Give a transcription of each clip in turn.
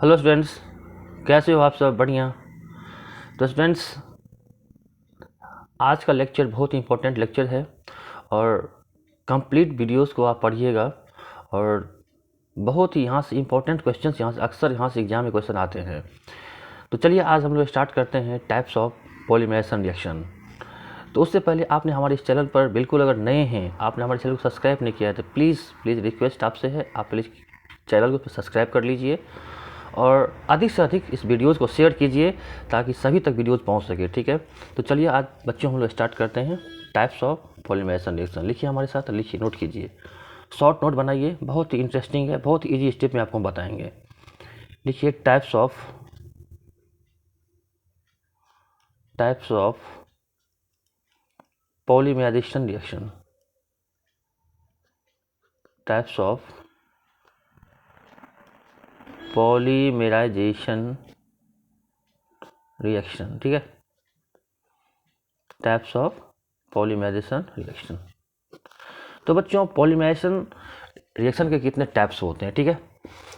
Hello students, कैसे हो आप सब? बढ़िया। तो स्टूडेंट्स, आज का लेक्चर बहुत ही इंपॉर्टेंट लेक्चर है और कंप्लीट वीडियोस को आप पढ़िएगा। और बहुत ही यहाँ से इंपॉर्टेंट क्वेश्चंस यहाँ से अक्सर यहाँ से एग्जाम में क्वेश्चन आते हैं। तो चलिए आज हम लोग स्टार्ट करते हैं टाइप्स ऑफ पॉलीमरेशन रिएक्शन। तो उससे पहले आपने हमारे इस चैनल पर बिल्कुल अगर नए हैं, आपने हमारे चैनल को सब्सक्राइब नहीं किया है, तो प्लीज़ रिक्वेस्ट आपसे है, आप प्लीज़ चैनल को सब्सक्राइब कर लीजिए और अधिक से अधिक इस वीडियोज़ को शेयर कीजिए ताकि सभी तक वीडियोज़ पहुंच सके। ठीक है, तो चलिए आज बच्चों हम लोग स्टार्ट करते हैं टाइप्स ऑफ पॉलीमरेशन रिएक्शन। लिखिए हमारे साथ, लिखिए, नोट कीजिए, शॉर्ट नोट बनाइए, बहुत ही इंटरेस्टिंग है, बहुत ही ईजी स्टेप में आपको बताएंगे। लिखिए types of polymerization reaction. Types of polymerization reaction. ठीक है, टाइप्स ऑफ पॉलीमराइजेशन रिएक्शन। तो बच्चों, पॉलीमराइजेशन रिएक्शन के कितने टाइप्स होते हैं? ठीक है,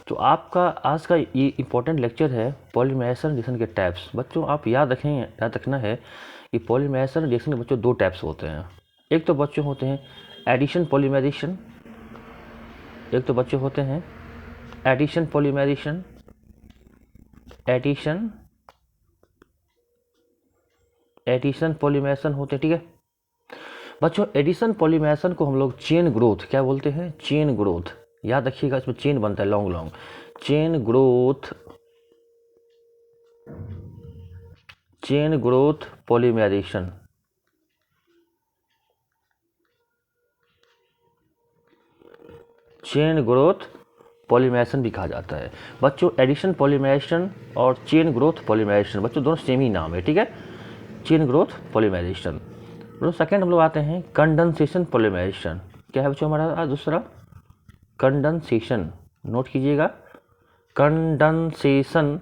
तो आपका आज का ये इंपॉर्टेंट लेक्चर है पॉलीमराइजेशन रिएक्शन के टाइप्स। बच्चों आप याद रखना है कि पॉलीमराइजेशन रिएक्शन के बच्चों दो टाइप्स होते हैं। एक तो बच्चों होते हैं एडिशन पॉलीमराइजेशन, एक तो बच्चे होते हैं एडिशन पॉलीमराइजेशन। एडिशन पॉलीमराइजेशन होते हैं। ठीक है बच्चों, एडिशन पॉलीमराइजेशन को हम लोग चेन ग्रोथ क्या बोलते हैं? Chain growth. याद रखिएगा, इसमें चेन बनता है, long long chain growth polymerization. Chain growth polymerization भी कहा जाता है। बच्चों एडिशन पॉलीमराइजेशन और चेन ग्रोथ पॉलीमराइजेशन बच्चों दोनों सेम ही नाम है। ठीक है, चेन ग्रोथ पॉलीमराइजेशन। सेकंड हम लोग आते हैं कंडेंसेशन पॉलीमराइजेशन। क्या है बच्चों हमारा आज दूसरा? कंडेंसेशन। नोट कीजिएगा, कंडेंसेशन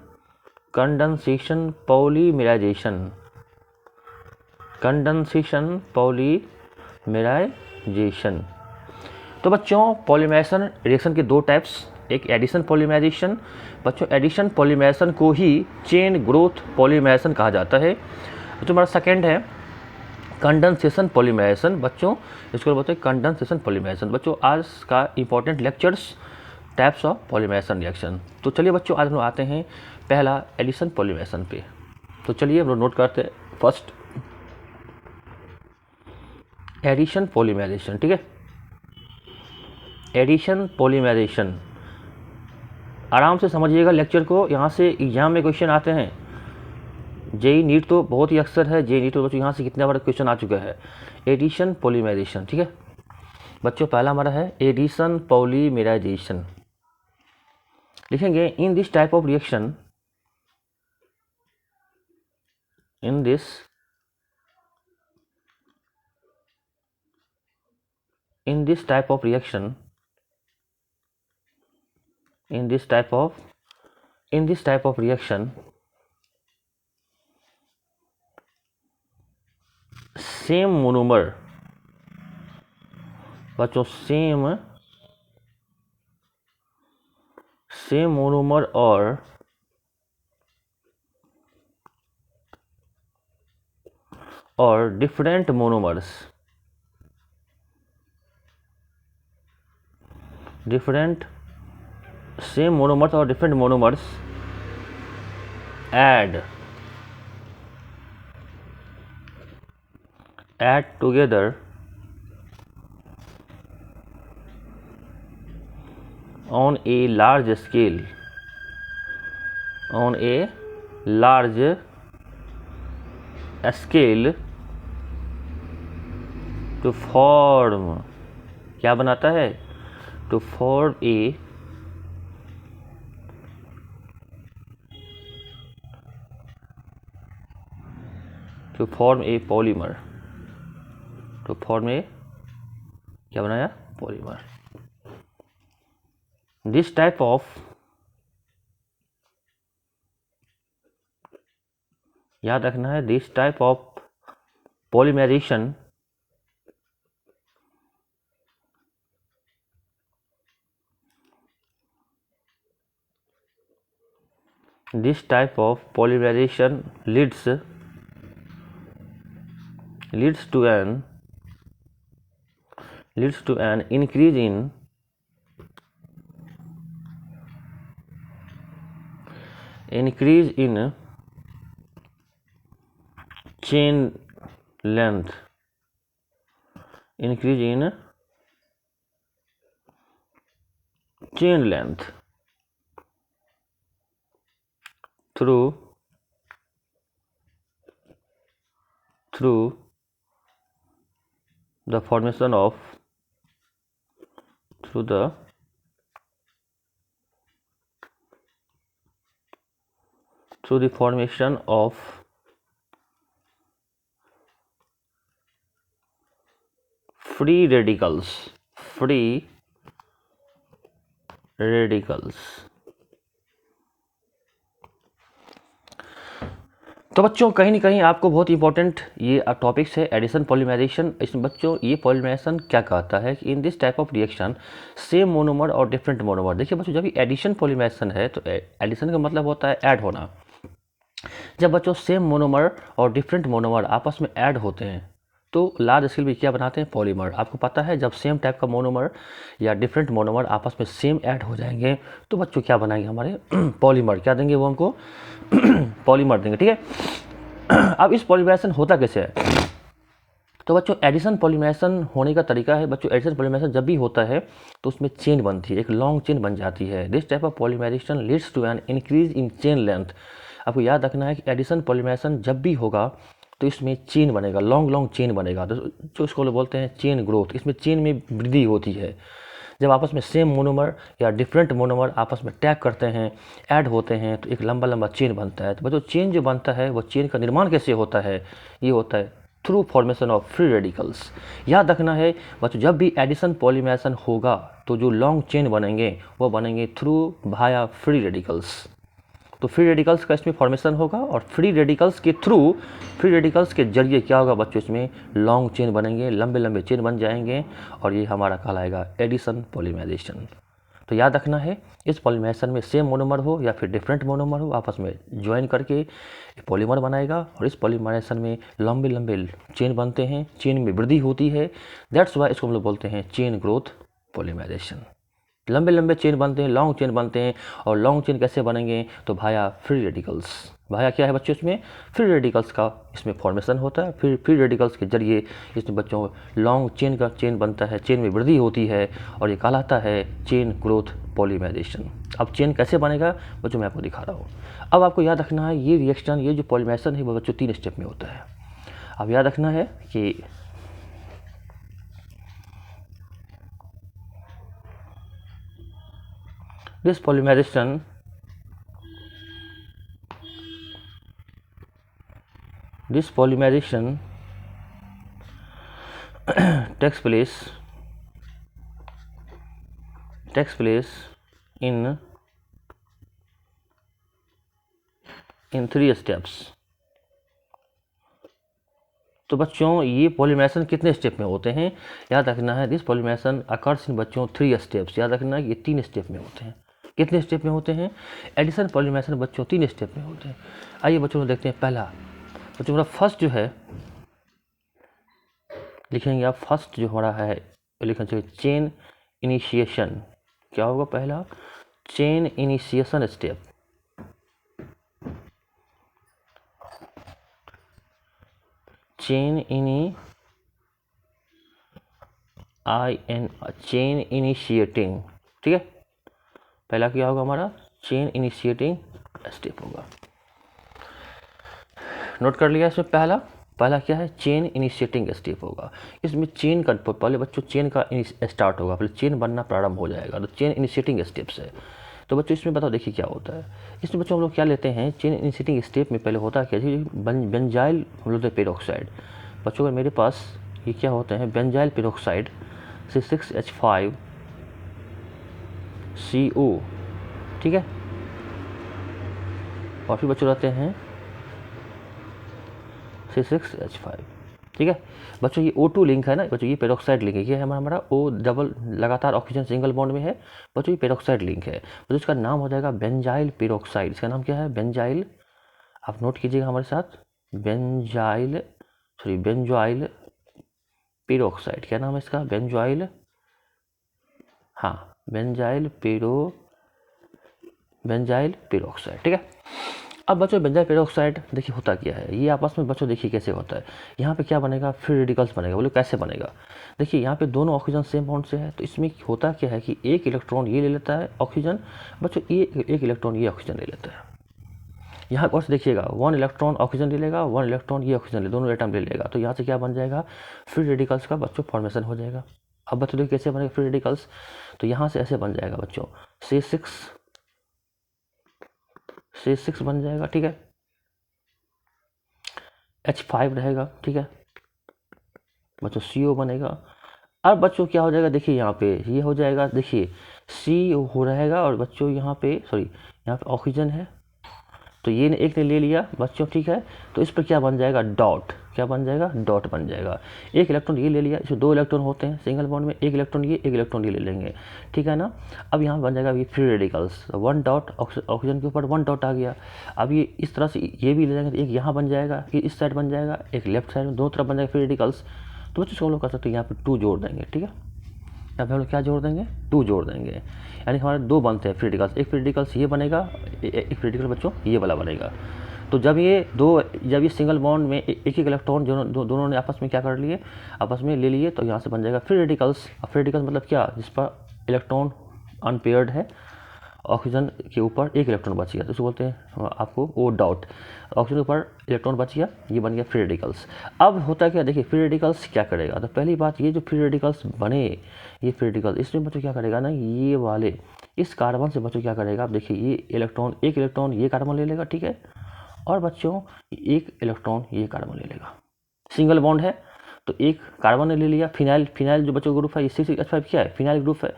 पॉलीमराइजेशन। Condensation polymerization. तो बच्चों पॉलीमराइजेशन रिएक्शन के दो टाइप्स, एक एडिशन पॉलीमराइजेशन। बच्चों एडिशन पॉलीमराइजेशन को ही चेन ग्रोथ पॉलीमराइजेशन कहा जाता है। तो हमारा सेकंड है कंडेंसेशन पॉलीमराइजेशन। बच्चों इसको बोलते हैं कंडेंसेशन पॉलीमराइजेशन। बच्चों आज का important lectures types of polymerization reaction. तो चलिए बच्चों आज हम लोग आते हैं पहला एडिशन पॉलीमराइजेशन पे। तो चलिए हम लोग नोट करते हैं फर्स्ट एडिशन पॉलीमराइजेशन। ठीक है, एडिशन पॉलीमराइजेशन आराम से समझिएगा लेक्चर को, यहाँ से एग्जाम में क्वेश्चन आते हैं। जेई नीट तो बहुत ही अक्सर है, जेई नीट तो बच्चों यहाँ से कितने बार क्वेश्चन आ चुका है। Addition polymerization. ठीक है बच्चों, पहला हमारा है एडिशन पॉलीमराइजेशन। लिखेंगे in this type of reaction, in this type of reaction, in this type of reaction, same monomer बच्चों सेम मोनोमर और डिफरेंट मोनोमर्स, सेम मोनोमर्स और different monomers add together on a large scale, to form क्या बनाता है? to form a polymer, क्या बनाया? Polymer. This type of, याद रखना है, this type of polymerization This type of polymerization leads to an increase in chain length, through the formation of free radicals. तो बच्चों कहीं ना कहीं आपको बहुत इंपॉर्टेंट ये टॉपिक्स है एडिशन पॉलीमराइजेशन। इसमें बच्चों ये पॉलीमराइजेशन क्या कहता है कि इन this type of reaction same monomer और डिफरेंट मोनोमर। देखिए बच्चों जब एडिशन पॉलीमराइजेशन है तो एडिशन का मतलब होता है ऐड होना। जब बच्चों सेम मोनोमर और डिफरेंट मोनोमर आपस में ऐड होते हैं तो लार्ज स्केल में क्या बनाते हैं, पॉलीमर। आपको पता है जब सेम टाइप का मोनोमर या डिफरेंट मोनोमर आपस में सेम ऐड हो जाएंगे तो बच्चों क्या बनाएंगे हमारे पॉलीमर। क्या देंगे वो हमको पॉलीमर देंगे, ठीक है। अब इस पॉलीमराइजेशन होता कैसे है, तो बच्चों एडिशन पॉलीमराइजेशन होने का तरीका है बच्चों, एडिशन पॉलीमराइजेशन जब भी होता है तो उसमें चेन बनती है, एक लॉन्ग चेन बन जाती है। This type of polymerization leads to an increase in chain length. आपको याद रखना है कि एडिशन पॉलीमराइजेशन जब भी होगा तो इसमें चेन बनेगा, लॉन्ग चेन बनेगा, तो जो इसको बोलते हैं चेन ग्रोथ। इसमें चेन में वृद्धि होती है जब आपस में सेम मोनोमर या डिफरेंट मोनोमर आपस में टैग करते हैं, ऐड होते हैं तो एक लंबा चेन बनता है। तो बच्चों चेन जो बनता है वो चेन का निर्माण कैसे होता है, ये होता है through formation of free radicals. याद रखना है बच्चों जब भी एडिशन पॉलीमराइजेशन होगा तो जो लॉन्ग चेन बनेंगे वो बनेंगे थ्रू भाया फ्री रेडिकल्स। तो फ्री रेडिकल्स का इसमें फॉर्मेशन होगा और फ्री रेडिकल्स के जरिए क्या होगा बच्चों, इसमें लॉन्ग चेन बनेंगे, लंबे चेन बन जाएंगे और ये हमारा कहलाएगा एडिशन पॉलीमराइजेशन। तो याद रखना है इस पॉलीमराइजेशन में सेम मोनोमर हो या फिर डिफरेंट मोनोमर हो आपस में ज्वाइन करके पॉलीमर बनाएगा और इस पॉलीमराइजेशन में लंबे चेन बनते हैं, चेन में वृद्धि होती है। दैट्स वाई इसको हम लोग बोलते हैं चेन ग्रोथ पॉलीमराइजेशन। लंबे चेन बनते हैं, लॉन्ग चेन बनते हैं और लॉन्ग चेन कैसे बनेंगे तो भाया फ्री रेडिकल्स। भाया क्या है बच्चों, इसमें फ्री रेडिकल्स का इसमें फॉर्मेशन होता है। फिर फ्री रेडिकल्स के जरिए इसमें बच्चों लॉन्ग चेन का चेन बनता है, चेन में वृद्धि होती है और ये कहलाता है चेन ग्रोथ पॉलीमराइजेशन। अब चेन कैसे बनेगा बच्चों मैं आपको दिखा रहा हूँ। अब आपको याद रखना है ये रिएक्शन, ये जो पॉलीमराइजेशन है वो बच्चों 3 स्टेप में होता है। अब याद रखना है कि this polymerization takes place in 3 steps। तो बच्चों ये पॉलीमराइजेशन कितने स्टेप में होते हैं, याद रखना है दिस पॉलीमराइजेशन अकर्स इन बच्चों 3 स्टेप्स। याद रखना है ये 3 स्टेप में होते हैं। कितने स्टेप में होते हैं, एडिशन पॉलीमराइजेशन बच्चों 3 स्टेप में होते हैं। आइए बच्चों देखते हैं। पहला बच्चों हमारा फर्स्ट जो है लिखेंगे आप, फर्स्ट जो हमारा है लिखना चाहिए चेन इनिशिएशन। क्या होगा पहला, chain initiation step. Chain initiating, ठीक है। पहला क्या होगा हमारा, चेन इनिशिएटिंग स्टेप होगा। नोट कर लिया इसमें पहला क्या है, चेन इनिशिएटिंग स्टेप होगा। इसमें चेन का पहले बच्चों चेन का स्टार्ट होगा, पहले चेन बनना प्रारंभ हो जाएगा, तो चेन इनिशिएटिंग स्टेप्स है। तो बच्चों इसमें बताओ देखिए क्या होता है। इसमें बच्चों हम लोग क्या लेते हैं, चेन इनिशिएटिंग स्टेप में पहले होता क्या है, बेंजाइल हम लोग पेरोक्साइड। बच्चों अगर मेरे पास ये क्या होते हैं, बेंजाइल पेरोक्साइड C6H5CO, ठीक है। और फिर बच्चों रहते हैं C6H5। ठीक है बच्चों। ये O2 लिंक है ना बच्चों, ये पेरोक्साइड लिंक है, ये है हमारा O डबल लगातार ऑक्सीजन सिंगल बॉन्ड में है बच्चों, ये पेरोक्साइड लिंक है बच्चों। इसका नाम हो जाएगा बेंजाइल पेरोक्साइड। इसका नाम क्या है? बेंजाइल, आप नोट कीजिएगा हमारे साथ, बेंजाइल बेंजॉइल पेरोक्साइड। क्या नाम है इसका? बेंजॉइल, हाँ बेंजाइल पेरोक्साइड। ठीक है। अब बच्चों बेंजाइल पेरोक्साइड देखिए होता क्या है, ये आपस में बच्चों देखिए कैसे होता है। यहाँ पे क्या बनेगा? फ्री रेडिकल्स बनेगा। बोले कैसे बनेगा? देखिए यहाँ पे दोनों ऑक्सीजन सेम बॉन्ड से है, तो इसमें होता क्या है कि एक इलेक्ट्रॉन ये ले लेता है ऑक्सीजन बच्चों, ये एक इलेक्ट्रॉन ये ऑक्सीजन ले लेता है। यहाँ पर देखिएगा 1 इलेक्ट्रॉन ऑक्सीजन ले लेगा, 1 इलेक्ट्रॉन ये ऑक्सीजन ले, दोनों एटम ले लेगा, तो यहाँ से क्या बन जाएगा? फ्री रेडिकल्स का बच्चों फॉर्मेशन हो जाएगा। अब बच्चों देखिए कैसे बनेगा फ्री रेडिकल्स, तो यहाँ से ऐसे बन जाएगा बच्चों, C6 बन जाएगा। ठीक है, H5 रहेगा। ठीक है बच्चों, CO बनेगा। अब बच्चों क्या हो जाएगा? देखिए यहाँ पे ये हो जाएगा, देखिए C हो रहेगा और बच्चों यहाँ पे यहाँ पे ऑक्सीजन है, तो ये एक ने ले लिया बच्चों। ठीक है, तो इस पर क्या बन जाएगा? डॉट। क्या बन जाएगा? डॉट बन जाएगा। एक इलेक्ट्रॉन ये ले लिया, इसमें 2 इलेक्ट्रॉन होते हैं सिंगल बॉन्ड में, एक इलेक्ट्रॉन ये ले लेंगे। ठीक है ना। अब यहाँ बन जाएगा ये फ्री रेडिकल्स, 1 डॉट ऑक्सीजन के ऊपर 1 डॉट आ गया। अब ये इस तरह से ये भी ले जाएंगे, तो एक यहाँ बन जाएगा, ये इस साइड बन जाएगा, एक लेफ्ट साइड में, दोनों तरफ बन जाएगा फ्री रेडिकल्स। तो बच्चों हम लोग कर सकते हैं यहाँ पर 2 जोड़ देंगे। ठीक है, यहाँ पे हम लोग क्या जोड़ देंगे? 2 जोड़ देंगे, यानी हमारे 2 बनते हैं फ्री रेडिकल्स। एक फ्री रेडिकल्स ये बनेगा, एक फ्री रेडिकल बच्चों ये वाला बनेगा। तो जब ये सिंगल बॉन्ड में एक इलेक्ट्रॉन दोनों ने आपस में क्या कर लिए? आपस में ले लिए, तो यहाँ से बन जाएगा फ्री रेडिकल्स। फ्री रेडिकल्स मतलब क्या? जिस पर इलेक्ट्रॉन अनपेयर्ड है, ऑक्सीजन के ऊपर एक इलेक्ट्रॉन बच गया, तो उसको बोलते हैं आपको O डॉट, ऑक्सीजन के ऊपर इलेक्ट्रॉन बच गया, ये बन गया फ्री रेडिकल्स। अब होता क्या? देखिए फ्री रेडिकल्स क्या करेगा, तो पहली बात ये जो फ्री रेडिकल्स बने, ये फ्री रेडिकल्स इसमें बच्चों क्या करेगा ना, ये वाले इस कार्बन से बच्चों क्या करेगा? आप देखिए ये एक इलेक्ट्रॉन ये कार्बन ले लेगा। ठीक है, और बच्चों एक इलेक्ट्रॉन ये कार्बन ले लेगा, सिंगल बॉन्ड है तो एक कार्बन ने ले लिया। फिनाइल जो बच्चों ग्रुप है, ये C6H5 क्या है? फिनाइल ग्रुप है,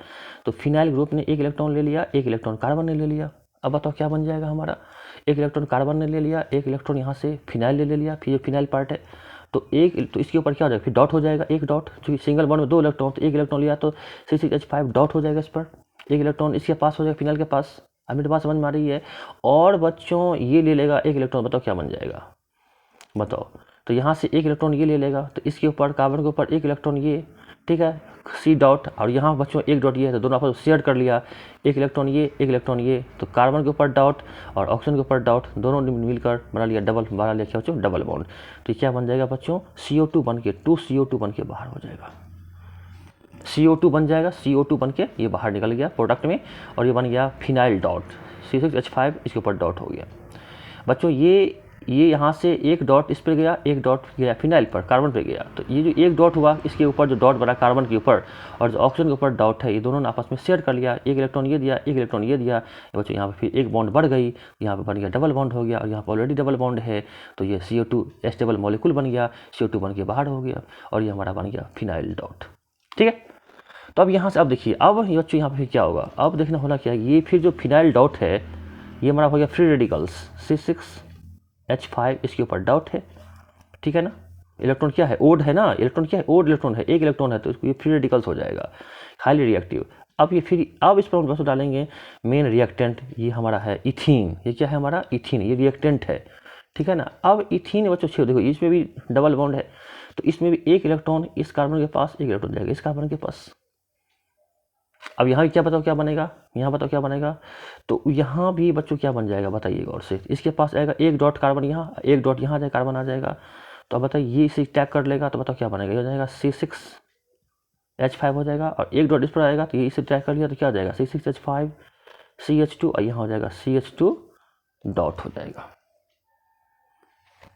तो फिनाइल ग्रुप ने एक इलेक्ट्रॉन ले लिया, एक इलेक्ट्रॉन कार्बन ने ले लिया। अब बताओ क्या बन जाएगा हमारा? एक इलेक्ट्रॉन कार्बन ने ले लिया, एक इलेक्ट्रॉन यहाँ से फिनाइल ने ले लिया, फिर ये फिनाइल पार्ट है, तो इसके ऊपर क्या हो जाएगा? फिर डॉट हो जाएगा, एक डॉट, जो सिंगल बॉन्ड में 2 इलेक्ट्रॉन, तो एक इलेक्ट्रॉन लिया तो C6H5 डॉट हो जाएगा इस पर, एक इलेक्ट्रॉन इसके पास हो जाएगा फिनाइल के पास। अब मेरे पास समझ में आ रही है? और बच्चों ये ले लेगा एक इलेक्ट्रॉन, बताओ क्या बन जाएगा? बताओ, तो यहाँ से एक इलेक्ट्रॉन ये ले लेगा, तो इसके ऊपर कार्बन के ऊपर एक इलेक्ट्रॉन ये, ठीक है C डॉट, और यहाँ बच्चों एक डॉट ये है, तो दोनों आपस में शेयर कर लिया, एक इलेक्ट्रॉन ये, तो कार्बन के ऊपर डॉट और ऑक्सीजन के ऊपर डॉट, दोनों ने मिलकर बना लिया क्या बच्चों? Double bond. तो क्या बन जाएगा बच्चों? CO2 बन के 2CO2 बन के बाहर हो जाएगा, CO2 बन जाएगा, CO2 बन के ये बाहर निकल गया प्रोडक्ट में, और ये बन गया फिनाइल डॉट, C6H5 इसके ऊपर डॉट हो गया बच्चों। ये यहाँ से एक डॉट इस पर गया, एक डॉट गया फिनाइल पर, कार्बन पे गया, तो ये जो एक डॉट हुआ इसके ऊपर जो डॉट बना कार्बन के ऊपर, और जो ऑक्सीजन के ऊपर डॉट है, ये दोनों ने आपस में शेयर कर लिया, एक इलेक्ट्रॉन ये दिया, एक इलेक्ट्रॉन ये दिया बच्चों। यहाँ पे फिर एक बॉन्ड बढ़ गई, यहाँ पे बन गया डबल बॉन्ड हो गया, और यहाँ पर ऑलरेडी डबल बॉन्ड है, तो ये CO2 स्टेबल मॉलिक्यूल बन गया, CO2 बन के बाहर हो गया, और ये हमारा बन गया फिनाइल डॉट। ठीक है, तो अब यहाँ से अब देखिए, अब बच्चों यहाँ पे फिर क्या होगा? अब देखना होना क्या है, ये फिर जो फिनाइल डॉट है ये हमारा हो गया फ्री रेडिकल्स, C6H5 इसके ऊपर डॉट है। ठीक है ना, इलेक्ट्रॉन क्या है? ओड है ना, इलेक्ट्रॉन क्या है? ओड इलेक्ट्रॉन है, एक इलेक्ट्रॉन है, तो ये फ्री रेडिकल्स हो जाएगा, हाईली रिएक्टिव। अब इस पर हम बस डालेंगे मेन रिएक्टेंट, ये हमारा है इथीन। ये क्या है हमारा? इथीन, ये रिएक्टेंट है। ठीक है ना। अब इथीन बच्चों देखो इसमें भी डबल बॉन्ड है, तो इसमें भी एक इलेक्ट्रॉन इस कार्बन के पास, एक इलेक्ट्रॉन जाएगा इस कार्बन के पास। अब यहाँ क्या बताओ क्या बनेगा? यहाँ बताओ क्या बनेगा? तो यहाँ भी बच्चों क्या बन जाएगा बताइएगा? और से इसके पास आएगा एक डॉट कार्बन, यहाँ एक डॉट यहाँ जाएगा, कार्बन आ जाएगा, तो अब बताइए ये इसे टैग कर लेगा, तो बताओ क्या बनेगा? ये हो जाएगा C6H5 हो जाएगा, और एक डॉट इस पर आएगा, तो ये इसे टैग कर लिया, तो क्या हो जाएगा? C6H5 CH2, और यहाँ हो जाएगा CH2 डॉट हो जाएगा।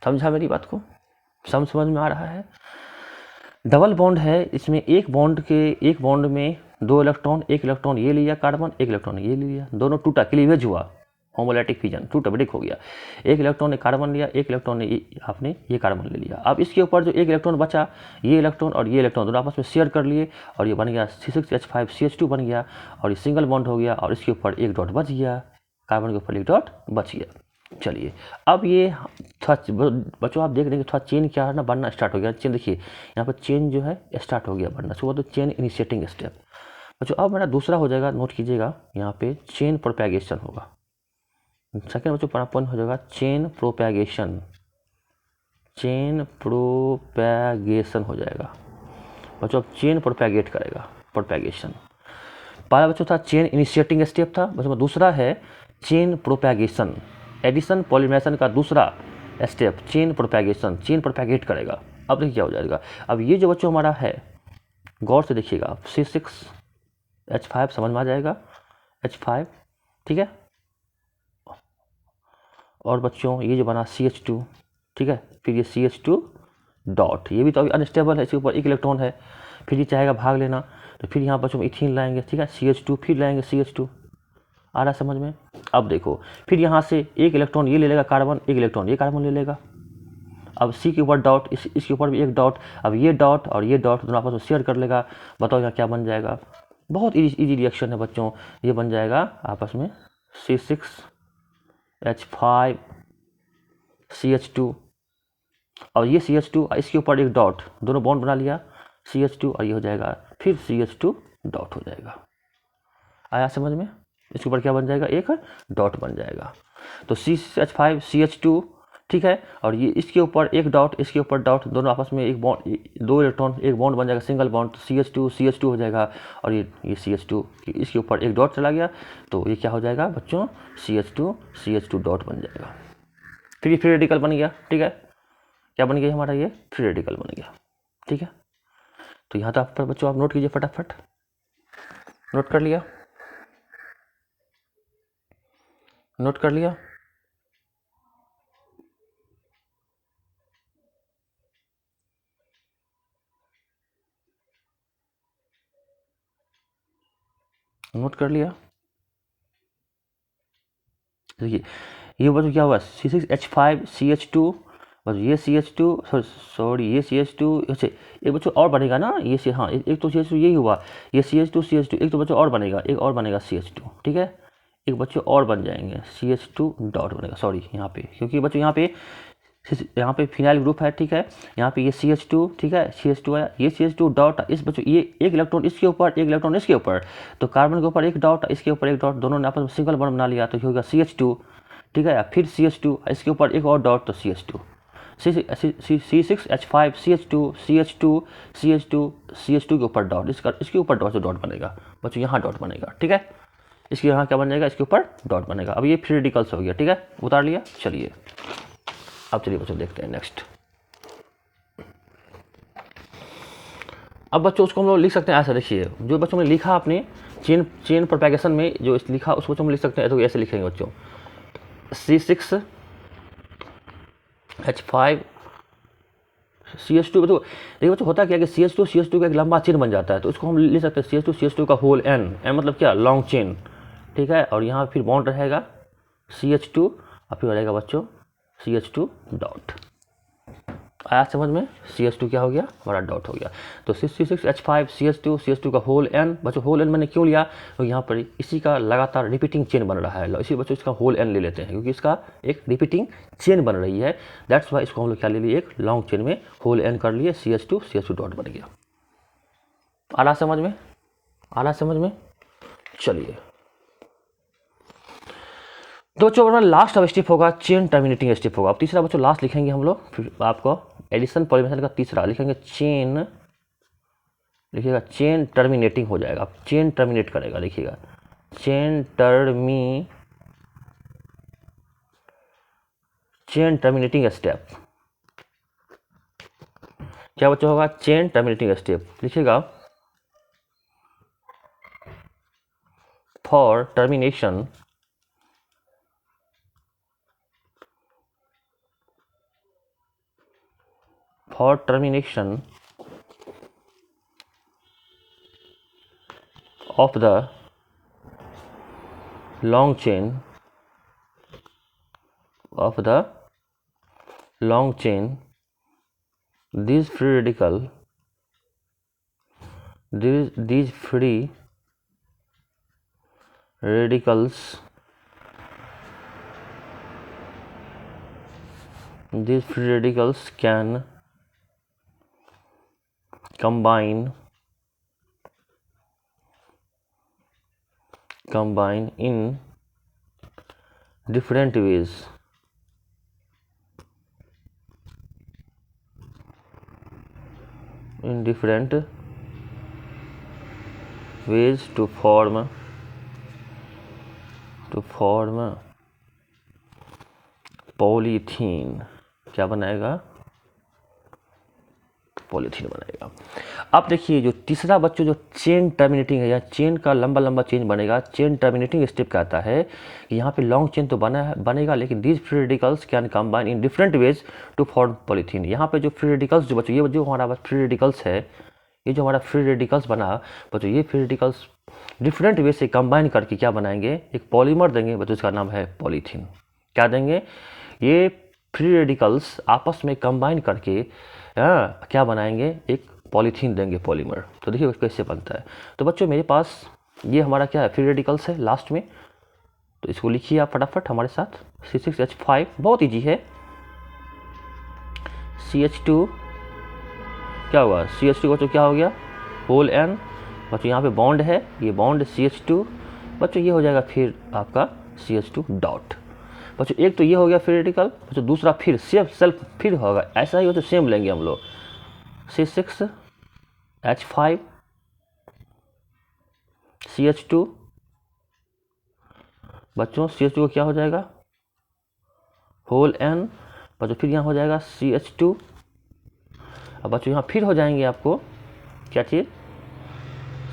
समझा मेरी बात को? समझ में आ रहा है? डबल बॉन्ड है, इसमें एक बॉन्ड में 2 इलेक्ट्रॉन, एक इलेक्ट्रॉन ये लिया कार्बन, एक इलेक्ट्रॉन ये लिया, दोनों टूटा, क्लीवेज हुआ, होमोलैटिक फिजन, टूटा ब्रेक हो गया। एक इलेक्ट्रॉन ने कार्बन लिया, एक इलेक्ट्रॉन ने आपने ये कार्बन ले लिया। अब इसके ऊपर जो एक इलेक्ट्रॉन बचा, ये इलेक्ट्रॉन और ये इलेक्ट्रॉन दोनों आपस में शेयर कर लिए, और ये बन गया C6H5 CH2 बन गया, और ये सिंगल बॉन्ड हो गया, और इसके ऊपर एक डॉट बच गया, कार्बन के ऊपर एक डॉट बच गया। चलिए अब ये थोड़ा बच्चों आप देख रहे हैं कि थोड़ा चेन क्या है ना बनना स्टार्ट हो गया। चेन देखिए यहाँ पर चेन जो है स्टार्ट हो गया बनना, सो वो तो चेन इनिशिएटिंग स्टेप। बच्चों अब मेरा दूसरा हो जाएगा, नोट कीजिएगा यहाँ पे चेन प्रोपैगेशन होगा। सेकेंड बच्चों पॉइंट हो जाएगा चेन प्रोपैगेशन, चेन प्रोपैगेशन हो जाएगा बच्चों। अब चेन प्रोपैगेट करेगा, प्रोपैगेशन। पहला बच्चों था चेन इनिशिएटिंग स्टेप था बच्चों, दूसरा है चेन प्रोपैगेशन, एडिशन पॉलीमराइजेशन का दूसरा स्टेप चेन प्रोपैगेशन, चेन प्रोपैगेट करेगा। अब देखिए क्या हो जाएगा। अब ये जो बच्चों हमारा है गौर से देखिएगा, C6H5 समझ में आ जाएगा, H5 ठीक है। और बच्चों ये जो बना CH2 ठीक है, फिर ये CH2 डॉट, ये भी तो अभी अनस्टेबल है, इसके ऊपर एक इलेक्ट्रॉन है, फिर ये चाहेगा भाग लेना तो फिर यहाँ बच्चों इथीन लाएंगे ठीक है, CH2 फिर लाएंगे CH2। आ रहा समझ में। अब देखो फिर यहाँ से एक इलेक्ट्रॉन ये ले लेगा कार्बन, एक इलेक्ट्रॉन ये कार्बन ले लेगा। अब C के ऊपर डॉट, इसके ऊपर भी एक डॉट, अब ये डॉट और ये डॉट दोनों आपस में शेयर कर लेगा। बताओ यहाँ क्या बन जाएगा। बहुत इजी रिएक्शन है बच्चों, ये बन जाएगा आपस में C6H5 CH2 और ये CH2 इसके ऊपर एक डॉट, दोनों बॉन्ड बना लिया CH2 और ये हो जाएगा फिर CH2 डॉट हो जाएगा। आया समझ में। इसके ऊपर क्या बन जाएगा, एक डॉट बन जाएगा। तो C6H5 CH2 ठीक है, और ये इसके ऊपर एक डॉट, इसके ऊपर डॉट, दोनों आपस में एक बॉन्ड, दो इलेक्ट्रॉन एक बॉन्ड बन जाएगा, सिंगल बॉन्ड, तो CH2 हो जाएगा। और ये CH2 इसके ऊपर एक डॉट चला गया तो ये क्या हो जाएगा बच्चों, CH2 डॉट बन जाएगा। फिर ये फ्री रेडिकल बन गया ठीक है। क्या बन गया हमारा, ये फ्री रेडिकल बन गया ठीक है। तो यहाँ तक बच्चों आप नोट कीजिए फटाफट। नोट कर लिया, नोट कर लिया। नोट कर लिया। देखिए ये बच्चों क्या हुआ, C6H5 CH2, बस ये CH2 सॉरी ये CH2, अच्छा एक बच्चों और बनेगा ना ये सी, हाँ एक तो CH2 यही हुआ, ये CH2 एक तो बच्चों और बनेगा, एक और बनेगा CH2 ठीक है, एक बच्चों और बन जाएंगे CH2 डॉट बनेगा, सॉरी यहाँ पे, क्योंकि बच्चों यहाँ पे फिनाइल ग्रुप है ठीक है, यहाँ पे ये CH2 ठीक है, CH2 आया, ये CH2 डॉट, इस बच्चों ये एक इलेक्ट्रॉन इसके ऊपर, एक इलेक्ट्रॉन इसके ऊपर, तो कार्बन के ऊपर एक डॉट, इसके ऊपर एक डॉट, दोनों ने आपस में सिंगल बॉन्ड बना लिया तो ये होगा CH2 ठीक है, फिर CH2 इसके ऊपर एक और डॉट तो CH2, C6H5 CH2 के ऊपर डॉट, इसके ऊपर डॉट से डॉट बनेगा बच्चों, यहाँ डॉट बनेगा ठीक है, इसके यहाँ क्या बन जाएगा, इसके ऊपर डॉट बनेगा। अब ये फ्री रेडिकल्स हो गया ठीक है, उतार लिया। चलिए अब चलिए बच्चों देखते हैं नेक्स्ट। अब बच्चों उसको हम लोग लिख सकते हैं ऐसा, देखिए जो बच्चों ने लिखा अपने चेन प्रोपैगेशन में जो लिखा उसको बच्चों हम लिख सकते हैं, तो ऐसे लिखेंगे बच्चों C6H5 CH2। बच्चों देखिए बच्चों होता क्या है कि CH2 का एक लंबा चेन बन जाता है, तो उसको हम लिख सकते हैं CH2 का होल N मतलब क्या, लॉन्ग चेन ठीक है, और यहाँ फिर बॉन्ड रहेगा CH2 और फिर रहेगा बच्चों CH2 डॉट। आया समझ में, CH2 क्या हो गया हमारा डॉट हो गया। तो C6H5 CH2 का होल N बच्चों, होल N मैंने क्यों लिया, तो यहाँ पर इसी का लगातार रिपीटिंग चेन बन रहा है, इसी बच्चों इसका होल N ले लेते हैं क्योंकि इसका एक रिपीटिंग चेन बन रही है, दैट्स वाई इसको हम लोग क्या ले लिए, एक लॉन्ग चेन में होल N कर लिए, CH2 डॉट बन गया। आला समझ में, आला समझ में। चलिए तो बच्चों अपना लास्ट अब स्टेप होगा चेन टर्मिनेटिंग स्टेप होगा। अब तीसरा बच्चों लास्ट लिखेंगे हम लोग, फिर आपको एडिशन पॉलीमराइजेशन का तीसरा लिखेंगे चेन, लिखिएगा चेन टर्मिनेटिंग हो जाएगा, चेन टर्मिनेट करेगा, लिखिएगा चेन टर्मिनेटिंग स्टेप। क्या बच्चों होगा, चेन टर्मिनेटिंग स्टेप, लिखिएगा for termination of the long chain these free radicals these free radicals can combine in different ways to form polythene. क्या बनाएगा? पॉलीथीन बनाएगा। अब देखिए जो तीसरा बच्चों जो चेन टर्मिनेटिंग है या चेन का लंबा लंबा चेन बनेगा, चेन टर्मिनेटिंग स्टेप कहता है कि यहाँ पे लॉन्ग चेन तो बनेगा लेकिन these free radicals can combine in different ways to form polythene. यहाँ पे जो फ्री रेडिकल्स जो बच्चों ये जो हमारा फ्री रेडिकल्स है, ये जो हमारा फ्री रेडिकल्स बना बच्चों, ये फ्री रेडिकल्स डिफरेंट वे से कंबाइन करके क्या बनाएंगे? एक पॉलीमर देंगे बच्चों, इसका नाम है पॉलीथीन। क्या देंगे? ये फ्री रेडिकल्स आपस में कंबाइन करके क्या बनाएंगे? एक पॉलीथीन देंगे, पॉलीमर। तो देखिए कैसे बनता है। तो बच्चों मेरे पास ये हमारा क्या है? फ्री रेडिकल्स है लास्ट में, तो इसको लिखिए आप फटाफट हमारे साथ। C6H5 बहुत ईजी है। CH2 क्या हुआ? CH2 बच्चों क्या हो गया? होल N बच्चों, यहाँ पे बॉन्ड है, ये बॉन्ड CH2 बच्चों, ये हो जाएगा फिर आपका CH2 डॉट। बच्चों एक तो ये हो गया फ्री रेडिकल बच्चों, दूसरा फिर सेल्फ फिर होगा, ऐसा ही हो तो सेम लेंगे हम लोग। C6H5 CH2 बच्चों, CH2 को क्या हो जाएगा? होल N बच्चों, फिर यहाँ हो जाएगा CH2। अब बच्चों यहाँ फिर हो जाएंगे आपको क्या चीज़?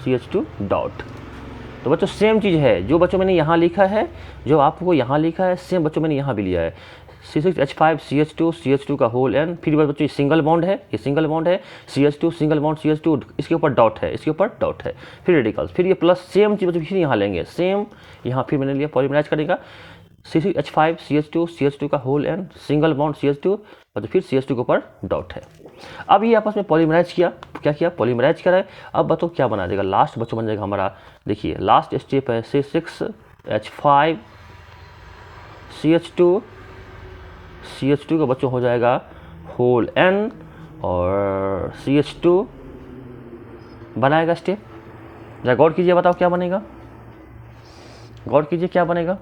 CH2 dot. तो बच्चों सेम चीज़ है जो बच्चों मैंने यहाँ लिखा है, जो आपको यहाँ लिखा है सेम बच्चों मैंने यहाँ भी लिया है। C6H5 CH2 का होल N, फिर बच्चों ये सिंगल बॉन्ड है, ये सिंगल बॉन्ड है, CH2 सिंगल बॉन्ड CH2, इसके ऊपर डॉट है, इसके ऊपर डॉट है, फिर रेडिकल्स, फिर ये प्लस सेम चीज़ बच्चों फिर यहाँ लेंगे, सेम यहाँ फिर मैंने लिया पॉलीमराइज करेगा। C6H5 CH2 का whole N, single bond CH2 बच्चों, फिर CH2 के ऊपर डॉट है। अब ये आपस में पॉलीमराइज किया, क्या किया? पॉलीमराइज करा है। अब बच्चों क्या बना देगा? लास्ट बच्चों बन जाएगा हमारा, देखिए लास्ट स्टेप है C6H5 CH2 का बच्चों हो जाएगा होल N और CH2 बनाएगा स्टेप। जरा गौर कीजिए, बताओ क्या बनेगा? गौर कीजिए क्या बनेगा?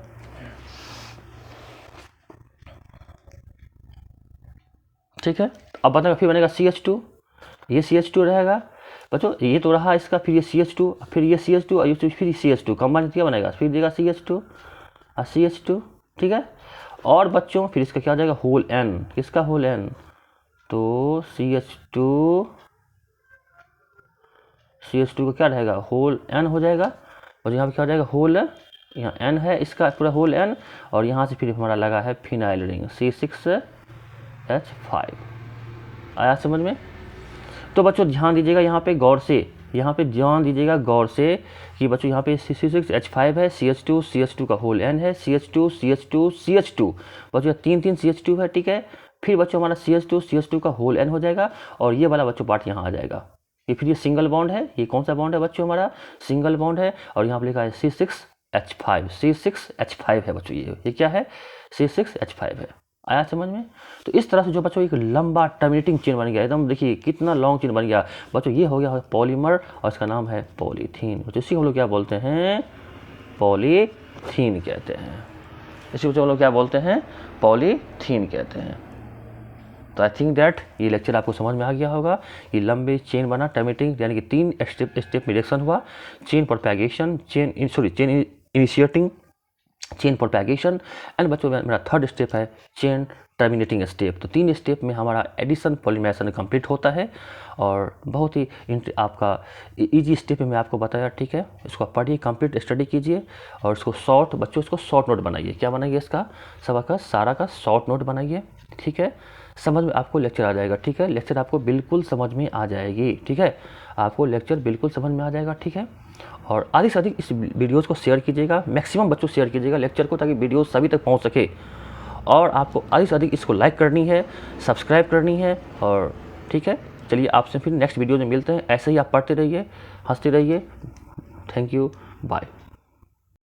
ठीक है, अब बनेगा फिर बनेगा CH2, ये CH2 रहेगा बच्चों, ये तो रहा इसका, फिर ये CH2, फिर ये CH2 और ये फिर CH2 कंबाइन क्या बनेगा? फिर देगा CH2 और CH2। ठीक है, और बच्चों फिर इसका क्या हो जाएगा? होल N, किसका होल N? तो CH2 का क्या रहेगा? होल N हो जाएगा, और यहाँ पे क्या हो जाएगा? होल, यहाँ N है इसका पूरा होल N, और यहाँ से फिर हमारा लगा है फिनाइल रिंग C6H5। आया समझ में? तो बच्चों ध्यान दीजिएगा यहाँ पे गौर से, यहाँ पे ध्यान दीजिएगा गौर से कि बच्चों यहाँ पे C6H5 है, CH2 का होल N है, CH2 बच्चों तीन CH2 है। ठीक है, फिर बच्चों हमारा CH2 का होल N हो जाएगा, और ये वाला बच्चों पार्ट यहाँ आ जाएगा। ये फिर ये सिंगल बॉन्ड है, ये कौन सा बॉन्ड है बच्चों? हमारा सिंगल बॉन्ड है, और यहाँ पर लिखा है C6H5 है बच्चों, ये क्या है? C6H5 है। आया समझ में? तो इस तरह से जो बच्चों एक लंबा टर्मिनेटिंग चेन बन गया, एकदम देखिए कितना लॉन्ग चेन बन गया बच्चों, ये हो गया पॉलीमर और इसका नाम है पॉलीथीन। तो इसी को हम लोग क्या बोलते हैं? पॉलीथीन कहते हैं। इसी को हम लोग क्या बोलते हैं? पॉलीथीन कहते हैं। तो आई थिंक दैट ये लेक्चर आपको समझ में आ गया होगा। ये लंबे चेन बना टर्मिनेटिंग, यानी कि 3 स्टेप में रिएक्शन हुआ, chain propagation, chain initiating, chain propagation, and बच्चों मेरा थर्ड स्टेप है चेन टर्मिनेटिंग स्टेप। तो 3 स्टेप में हमारा एडिशन पॉलीमराइजेशन कंप्लीट होता है, और बहुत ही आपका इजी स्टेप में मैं आपको बताया। ठीक है, इसको पढ़िए, कंप्लीट स्टडी कीजिए, और इसको शॉर्ट बच्चों इसको शॉर्ट नोट बनाइए। क्या बनाइए? इसका सबक का सारा का शॉर्ट नोट बनाइए। ठीक है, समझ में आपको लेक्चर आ जाएगा। ठीक है, लेक्चर आपको बिल्कुल समझ में आ जाएगी। ठीक है, आपको लेक्चर बिल्कुल समझ में आ जाएगा। ठीक है, और अधिक से अधिक इस वीडियोज़ को शेयर कीजिएगा, मैक्सिमम बच्चों शेयर कीजिएगा लेक्चर को, ताकि वीडियो सभी तक पहुंच सके। और आपको अधिक से अधिक इसको लाइक करनी है, सब्सक्राइब करनी है। और ठीक है, चलिए आपसे फिर नेक्स्ट वीडियो में मिलते हैं। ऐसे ही आप पढ़ते रहिए, हंसते रहिए। Thank you, bye.